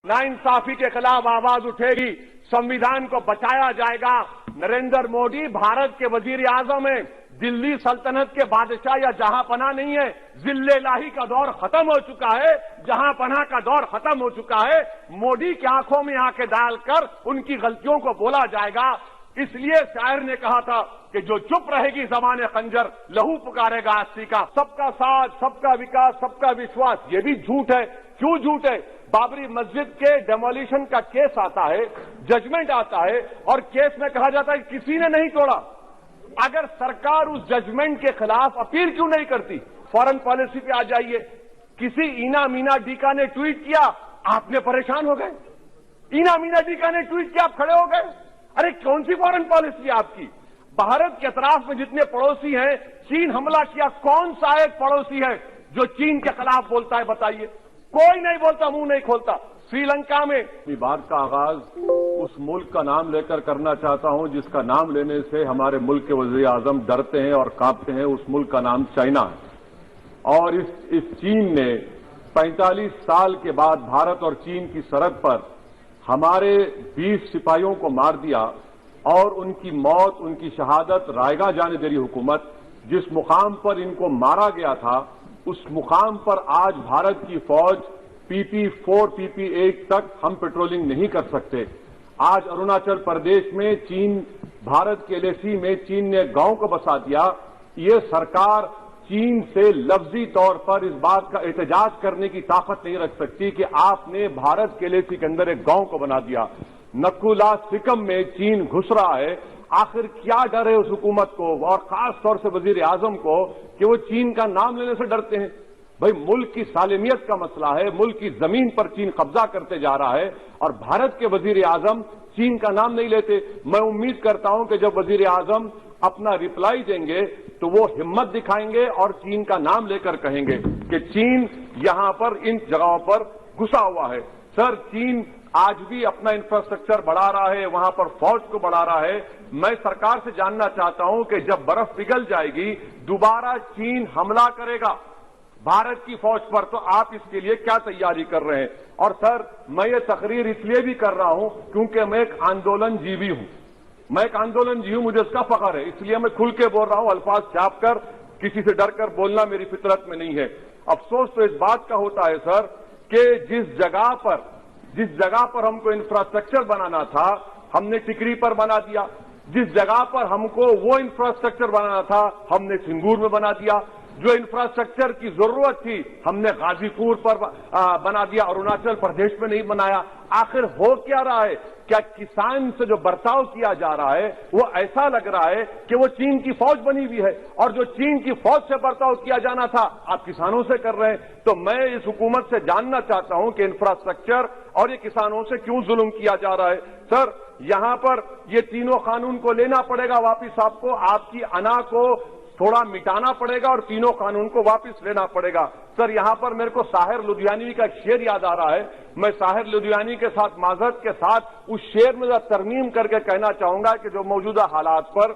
नाइंसाफी के खिलाफ आवाज उठेगी, संविधान को बचाया जाएगा। नरेंद्र मोदी भारत के वजीर आजम हैं, दिल्ली सल्तनत के बादशाह या जहांपना नहीं है। जिल्ले-लाही का दौर खत्म हो चुका है, जहांपना का दौर खत्म हो चुका है। मोदी की आंखों में आंखें डालकर उनकी गलतियों को बोला जाएगा। इसलिए शायर ने कहा था कि जो चुप रहेगी ज़बान खंजर, लहू पुकारेगा अस्सी का। सबका साथ, सबका विकास, सबका विश्वास, ये भी झूठ है। क्यों झूठ है? बाबरी मस्जिद के डेमोलिशन का केस आता है, जजमेंट आता है और केस में कहा जाता है कि किसी ने नहीं तोड़ा। अगर सरकार उस जजमेंट के खिलाफ अपील क्यों नहीं करती? फॉरेन पॉलिसी पे आ जाइए। किसी ईना मीना डीका ने ट्वीट किया, आपने परेशान हो गए। ईना मीना डीका ने ट्वीट किया, आप खड़े हो गए। अरे कौन सी फॉरेन पॉलिसी है आपकी? भारत के अतराफ में जितने पड़ोसी हैं, चीन हमला किया, कौन सा एक पड़ोसी है जो चीन के खिलाफ बोलता है? बताइए। कोई नहीं बोलता, मुंह नहीं खोलता। श्रीलंका में बात का आगाज उस मुल्क का नाम लेकर करना चाहता हूं जिसका नाम लेने से हमारे मुल्क के वजीर आजम डरते हैं और कांपते हैं। उस मुल्क का नाम चाइना है। और इस चीन ने 45 साल के बाद भारत और चीन की सरहद पर हमारे 20 सिपाहियों को मार दिया और उनकी मौत, उनकी शहादत रायगा जाने दे रही हुकूमत। जिस मुकाम पर इनको मारा गया था, उस मुकाम पर आज भारत की फौज PP4, PP8 तक हम पेट्रोलिंग नहीं कर सकते। आज अरुणाचल प्रदेश में चीन, भारत के LAC में चीन ने गांव को बसा दिया। ये सरकार चीन से लफ्जी तौर पर इस बात का एहतजाज करने की ताकत नहीं रख सकती कि आपने भारत के LAC के अंदर एक गांव को बना दिया। नकुला सिकम में चीन घुस रहा है। आखिर क्या डर है उस हुकूमत को और खास तौर से वजीर आजम को कि वो चीन का नाम लेने से डरते हैं? भाई, मुल्क की सालिमियत का मसला है। मुल्क की जमीन पर चीन कब्जा करते जा रहा है और भारत के वजीर आजम चीन का नाम नहीं लेते। मैं उम्मीद करता हूं कि जब वजीर आजम अपना रिप्लाई देंगे तो वो हिम्मत दिखाएंगे और चीन का नाम लेकर कहेंगे कि चीन यहां पर इन जगहों पर घुसा हुआ है। सर, चीन आज भी अपना इंफ्रास्ट्रक्चर बढ़ा रहा है, वहां पर फौज को बढ़ा रहा है। मैं सरकार से जानना चाहता हूं कि जब बर्फ पिघल जाएगी, दोबारा चीन हमला करेगा भारत की फौज पर, तो आप इसके लिए क्या तैयारी कर रहे हैं? और सर, मैं ये तकरीर इसलिए भी कर रहा हूं क्योंकि मैं एक आंदोलन जीवी हूं। मैं एक आंदोलन जीवी हूं, मुझे इसका फख्र है। इसलिए मैं खुल के बोल रहा हूं, अल्फाज छाप कर, किसी से डर कर बोलना मेरी फितरत में नहीं है। अफसोस तो इस बात का होता है सर कि जिस जगह पर हमको इंफ्रास्ट्रक्चर बनाना था, हमने टिकरी पर बना दिया। जिस जगह पर हमको वो इंफ्रास्ट्रक्चर बनाना था, हमने सिंगूर में बना दिया। जो इंफ्रास्ट्रक्चर की जरूरत थी, हमने गाजीपुर पर बना दिया, अरुणाचल प्रदेश में नहीं बनाया। आखिर हो क्या रहा है? क्या किसान से जो बर्ताव किया जा रहा है वो ऐसा लग रहा है कि वो चीन की फौज बनी हुई है, और जो चीन की फौज से बर्ताव किया जाना था आप किसानों से कर रहे हैं। तो मैं इस हुकूमत से जानना चाहता हूं कि इंफ्रास्ट्रक्चर और ये किसानों से क्यों जुल्म किया जा रहा है? सर, यहां पर ये तीनों कानून को लेना पड़ेगा वापिस आपको, आपकी अना को थोड़ा मिटाना पड़ेगा और तीनों कानून को वापस लेना पड़ेगा। सर, यहां पर मेरे को साहिर लुधियानवी का शेर याद आ रहा है। मैं साहिर लुधियानवी के साथ माजरत के साथ उस शेर में तरमीम करके कहना चाहूंगा कि जो मौजूदा हालात पर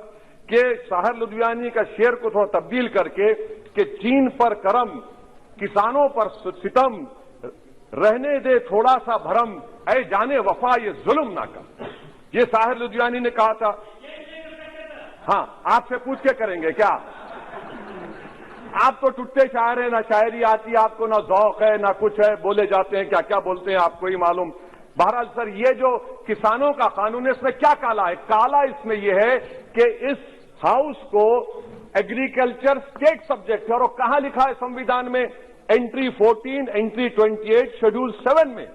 के साहिर लुधियानवी का शेर को थोड़ा तब्दील करके कि चीन पर करम, किसानों पर सितम, रहने दे थोड़ा सा भरम, ऐ जाने वफा ये जुल्म ना कर। ये साहिर लुधियानवी ने कहा था। हाँ, आपसे पूछ के करेंगे क्या? आप तो टुट्टे शायर हैं, ना शायरी आती है आपको, ना ज़ौक़ है, ना कुछ है, बोले जाते हैं, क्या क्या बोलते हैं आपको ही मालूम। बहरहाल सर, ये जो किसानों का कानून है, इसमें क्या काला है? काला इसमें यह है कि इस हाउस को एग्रीकल्चर स्टेट सब्जेक्ट है। और कहां लिखा है संविधान में? एंट्री 14, एंट्री 28, शेड्यूल 7 में।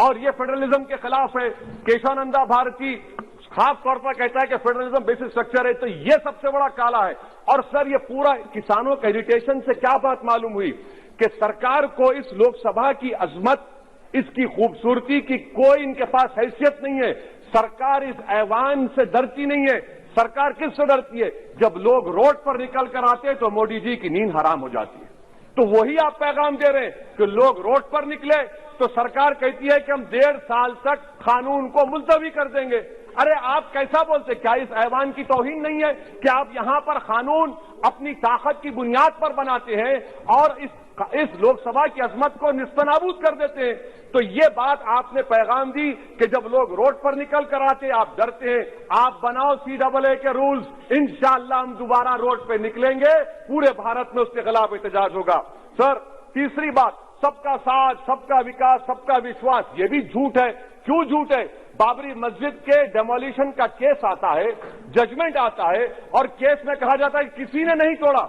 और ये फेडरलिज्म के खिलाफ है। केशवानंदा भारती खास तौर पर कहता है कि फेडरलिज्म बेसिक स्ट्रक्चर है। तो ये सबसे बड़ा काला है। और सर, ये पूरा किसानों के इरिटेशन से क्या बात मालूम हुई कि सरकार को इस लोकसभा की अजमत, इसकी खूबसूरती की कोई इनके पास हैसियत नहीं है। सरकार इस ऐवान से डरती नहीं है। सरकार किससे डरती है? जब लोग रोड पर निकल कर आते हैं तो मोदी जी की नींद हराम हो जाती है। तो वही आप पैगाम दे रहे हैं कि लोग रोड पर निकले तो सरकार कहती है कि हम 1.5 साल तक कानून को मुलतवी कर देंगे। अरे आप कैसा बोलते? क्या इस ऐवान की तौहीन नहीं है कि आप यहां पर कानून अपनी ताकत की बुनियाद पर बनाते हैं और इस اس لوک سبھا کی عظمت کو نصف نابود کر دیتے ہیں. تو یہ بات آپ نے پیغام دی کہ جب لوگ روڈ پر نکل کر آتے آپ ڈرتے ہیں. آپ بناؤ CAA کے رولز, انشاءاللہ ہم دوبارہ روڈ پہ نکلیں گے, پورے بھارت میں اس کے خلاف احتجاج ہوگا. سر, تیسری بات, سب کا ساتھ, سب کا وکاس, سب کا وشواس, یہ بھی جھوٹ ہے. کیوں جھوٹ ہے؟ بابری مسجد کے ڈیمولیشن کا کیس آتا ہے, ججمنٹ آتا ہے, اور کیس میں کہا جاتا ہے کہ کسی نے نہیں توڑا.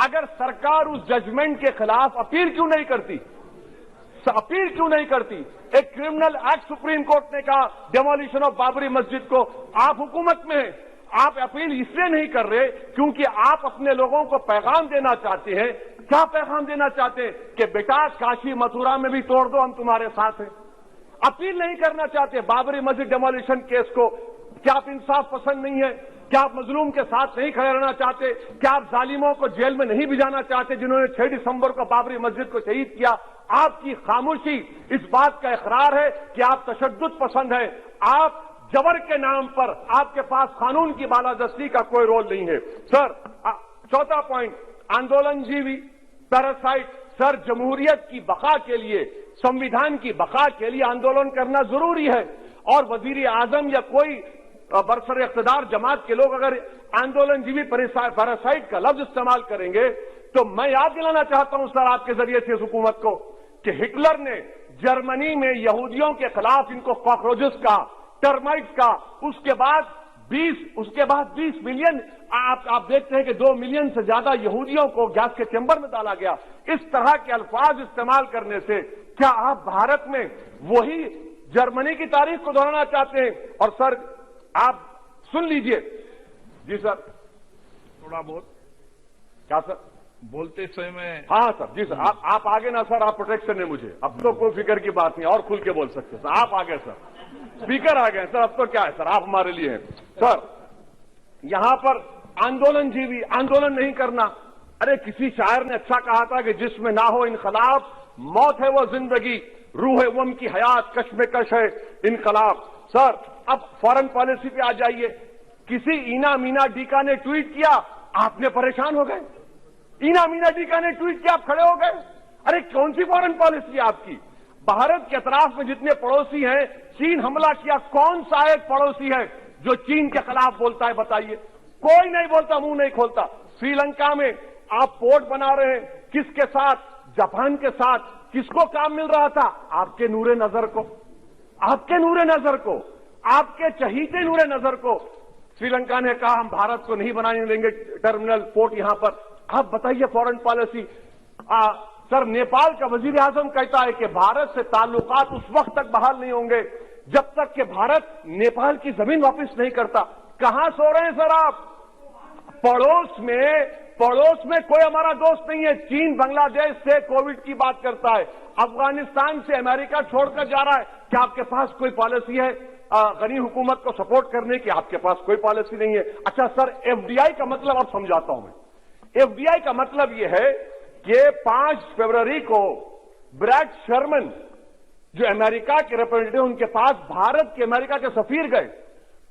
اگر سرکار اس ججمنٹ کے خلاف اپیل کیوں نہیں کرتی؟ اپیل کیوں نہیں کرتی؟ ایک کرمنل ایکٹ سپریم کورٹ نے کہا ڈیمولیشن آف بابری مسجد کو. آپ حکومت میں ہیں, آپ اپیل اس لیے نہیں کر رہے کیونکہ آپ اپنے لوگوں کو پیغام دینا چاہتے ہیں. کیا پیغام دینا چاہتے ہیں؟ کہ بیٹا کاشی متھرا میں بھی توڑ دو, ہم تمہارے ساتھ ہیں. اپیل نہیں کرنا چاہتے بابری مسجد ڈیمولیشن کیس کو. کیا آپ انصاف پسند نہیں ہے؟ کیا آپ مظلوم کے ساتھ نہیں کھڑے رہنا چاہتے؟ کیا آپ ظالموں کو جیل میں نہیں بھجانا چاہتے جنہوں نے 6 دسمبر کو بابری مسجد کو شہید کیا؟ آپ کی خاموشی اس بات کا اقرار ہے کہ آپ تشدد پسند ہیں. آپ جبر کے نام پر, آپ کے پاس قانون کی بالادستی کا کوئی رول نہیں ہے. سر, چوتھا پوائنٹ, آندولن جیوی, پیراسائٹ. سر, جمہوریت کی بقا کے لیے, سمویدھان کی بقا کے لیے آندولن کرنا ضروری ہے. اور وزیر اعظم یا کوئی برسر اقتدار جماعت کے لوگ اگر آندولن جیوی پیراسائٹ کا لفظ استعمال کریں گے تو میں یاد دلانا چاہتا ہوں سر آپ کے ذریعے سے اس حکومت کو کہ ہٹلر نے جرمنی میں یہودیوں کے خلاف ان کو کاکروچز کا, ٹرمائٹس کا, اس کے بعد 20 ملین, آپ دیکھتے ہیں کہ 2 ملین سے زیادہ یہودیوں کو گیس کے چیمبر میں ڈالا گیا. اس طرح کے الفاظ استعمال کرنے سے کیا آپ بھارت میں وہی جرمنی کی تاریخ کو دہرانا چاہتے ہیں؟ اور سر آپ سن لیجئے. جی سر, تھوڑا بہت کیا سر بولتے سمے میں. ہاں سر, جی سر, آپ آگے نا سر, آپ پروٹیکشن ہے مجھے, اب تو کوئی فکر کی بات نہیں, اور کھل کے بول سکتے سر. آپ آگے سر, اسپیکر آ گئے سر, اب تو کیا ہے سر, آپ ہمارے لیے ہیں. سر, یہاں پر آندولن جیوی, آندولن نہیں کرنا. ارے کسی شاعر نے اچھا کہا تھا کہ جس میں نہ ہو انقلاب, موت ہے وہ زندگی, روح ہے وم کی حیات, کشمکش ہے انقلاب. سر, اب فارن پالیسی پہ آ جائیے. کسی اینا مینا ڈیکا نے ٹویٹ کیا, آپ نے پریشان ہو گئے. اینا مینا ڈیکا نے ٹویٹ کیا, آپ کھڑے ہو گئے. ارے کون سی فارن پالیسی ہے آپ کی؟ بھارت کے اطراف میں جتنے پڑوسی ہیں, چین حملہ کیا, کون سا ایک پڑوسی ہے جو چین کے خلاف بولتا ہے؟ بتائیے. کوئی نہیں بولتا, منہ نہیں کھولتا. سری لنکا میں آپ پورٹ بنا رہے ہیں, کس کے ساتھ؟ جاپان کے ساتھ. کس کو کام مل رہا تھا؟ آپ کے نور نظر کو, آپ کے نور نظر کو, آپ کے چہیتے نور نظر کو. سری لنکا نے کہا ہم بھارت کو نہیں بنانے دیں گے ٹرمینل پورٹ یہاں پر. آپ بتائیے فارن پالیسی. سر, نیپال کا وزیر اعظم کہتا ہے کہ بھارت سے تعلقات اس وقت تک بحال نہیں ہوں گے جب تک کہ بھارت نیپال کی زمین واپس نہیں کرتا. کہاں سو رہے ہیں سر آپ؟ پڑوس میں کوئی ہمارا دوست نہیں ہے. چین بنگلہ دیش سے کووڈ کی بات کرتا ہے, افغانستان سے امریکہ چھوڑ کر جا رہا ہے. کیا آپ کے پاس کوئی پالیسی ہے غنی حکومت کو سپورٹ کرنے کی؟ آپ کے پاس کوئی پالیسی نہیں ہے. اچھا سر, FDI کا مطلب اب سمجھاتا ہوں میں. FDI کا مطلب یہ ہے کہ 5 فروری کو بریڈ شرمن جو امریکہ کے ریپرزینٹیٹو, ان کے پاس بھارت کے امریکہ کے سفیر گئے,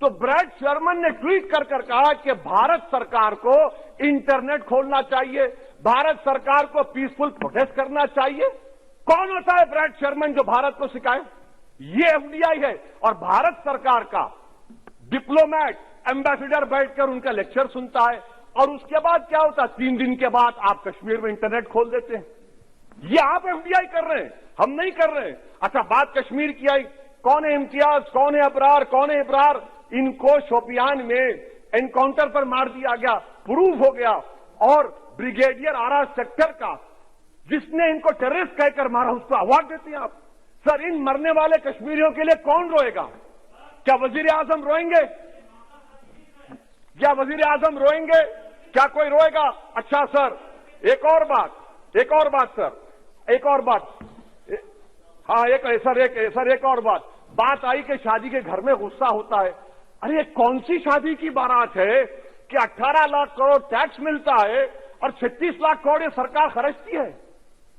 تو بریڈ شرمن نے ٹویٹ کر کہا کہ بھارت سرکار کو انٹرنیٹ کھولنا چاہیے, بھارت سرکار کو پیسفل پروٹیسٹ کرنا چاہیے. کون ہوتا ہے بریڈ شرمن جو بھارت کو سکھائے؟ یہ FDI ہے. اور بھارت سرکار کا ڈپلومیٹ, ایمبیسیڈر بیٹھ کر ان کا لیکچر سنتا ہے, اور اس کے بعد کیا ہوتا ہے؟ 3 دن کے بعد آپ کشمیر میں انٹرنیٹ کھول دیتے ہیں. یہ آپ FDI کر رہے ہیں, ہم نہیں کر رہے ہیں. اچھا, بات کشمیر کی آئی, کون ہے امتیاز, کون ہے ابرار, کون ہے ابرار؟ ان کو شوپیان میں انکاؤنٹر پر مار دیا گیا, پروف ہو گیا. اور بریگیڈیئر آرا سیکٹر کا جس نے ان کو ٹیررسٹ کہہ کر مارا, اس کو اوارڈ دیتے ہیں آپ. سر, ان مرنے والے کشمیریوں کے لیے کون روئے گا؟ کیا وزیر اعظم روئیں گے؟ کیا وزیر اعظم روئیں گے؟ کیا کوئی روئے گا؟ اچھا سر, ایک اور بات سر, ایک اور بات. ہاں ایک اور بات آئی کہ شادی کے گھر میں غصہ ہوتا ہے. ارے کون سی شادی کی بارات ہے کہ 18 لاکھ کروڑ ٹیکس ملتا ہے اور 36 لاکھ کروڑ یہ سرکار خرچتی ہے؟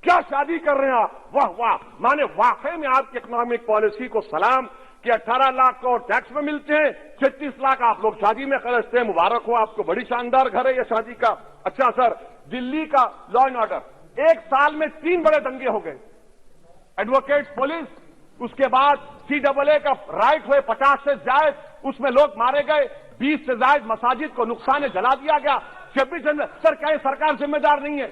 کیا شادی کر رہے ہیں آپ؟ واہ واہ, مانے واقعی میں آپ کی اکنامک پالیسی کو سلام کہ 18 لاکھ کروڑ ٹیکس میں ملتے ہیں, 36 لاکھ آپ لوگ شادی میں خرچتے ہیں. مبارک ہو آپ کو, بڑی شاندار گھر ہے یہ شادی کا. اچھا سر, دلی کا لا اینڈ آرڈر, एक साल में 3 बड़े दंगे हो गए, एडवोकेट्स पुलिस, उसके बाद CAA का राइट हुए 50 से ज्यादा, उसमें लोग मारे गए, 20 से ज्यादा मसाजिद को नुकसान जला दिया गया। 26 जनवरी, सर क्या ये सरकार जिम्मेदार नहीं है?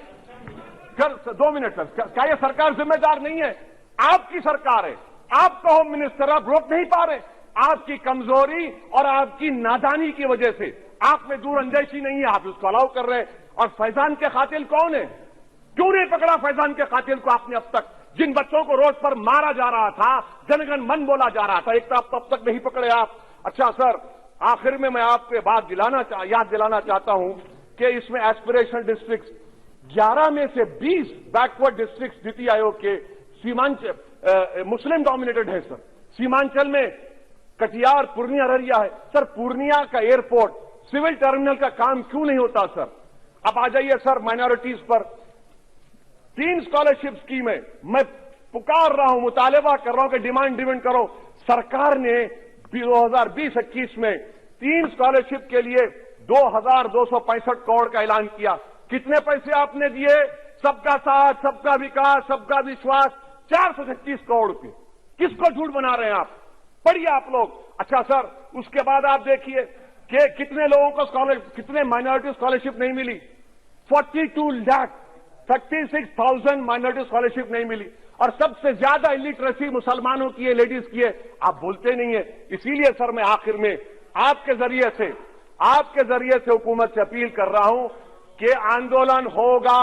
2 मिनट सर, क्या ये सरकार जिम्मेदार नहीं है? आपकी सरकार है, आप तो होम मिनिस्टर, आप रोक नहीं पा रहे। आपकी कमजोरी और आपकी नादानी की वजह से, आप में दूर अंदेशी नहीं है, आप उसको अलाउ कर रहे हैं। और फैजान के कातिल कौन है? क्यों नहीं पकड़ा फैजान के कातिल को आपने अब तक? जिन बच्चों को रोड पर मारा जा रहा था, जनगण मन बोला जा रहा था, एक तो अब तक नहीं पकड़े आप। अच्छा सर, आखिर में मैं आपको बात याद दिलाना चाहता हूं कि इसमें एस्पिरेशनल डिस्ट्रिक्ट 11 में से 20 बैकवर्ड डिस्ट्रिक्ट नीति आयोग के सीमांचल मुस्लिम डोमिनेटेड है सर। सीमांचल में कटिहार, पूर्णिया, अररिया है सर। पूर्णिया का एयरपोर्ट, सिविल टर्मिनल का काम क्यों नहीं होता सर? अब आ जाइए सर माइनॉरिटीज पर। 3 स्कॉलरशिप स्कीम है, मैं पुकार रहा हूं, मुतालबा कर रहा हूं कि डिमांड करो। सरकार ने 2020-21 में 3 स्कॉलरशिप के लिए 2265 करोड़ का ऐलान किया। कितने पैसे आपने दिए? सबका साथ, सबका विकास, सबका विश्वास, 436 करोड़ रुपए। किसको झूठ बना रहे हैं आप? पढ़िए आप लोग। अच्छा सर, उसके बाद आप देखिए कि कितने लोगों को कितने माइनॉरिटी स्कॉलरशिप नहीं मिली। 36,000 माइनॉरिटी स्कॉलरशिप नहीं मिली। और सबसे ज्यादा इलिटरेसी मुसलमानों की है, लेडीज की है। आप बोलते नहीं है। इसीलिए सर मैं आखिर में आपके जरिए से हुकूमत से अपील कर रहा हूं कि आंदोलन होगा,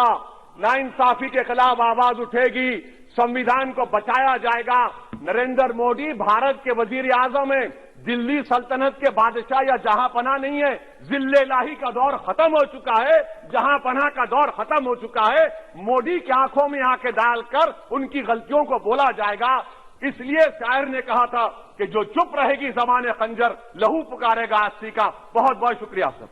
नाइंसाफी के खिलाफ आवाज उठेगी, संविधान को बचाया जाएगा। नरेंद्र मोदी भारत के वजीर आजम हैं, दिल्ली सल्तनत के बादशाह या जहांपना नहीं है। जिल्ले-लाही का दौर खत्म हो चुका है, जहांपना का दौर खत्म हो चुका है। मोदी की आंखों में आंखें डालकर उनकी गलतियों को बोला जाएगा। इसलिए शायर ने कहा था कि जो चुप रहेगी ज़माने खंजर, लहू पुकारेगा अस्सी का। बहुत बहुत शुक्रिया सर।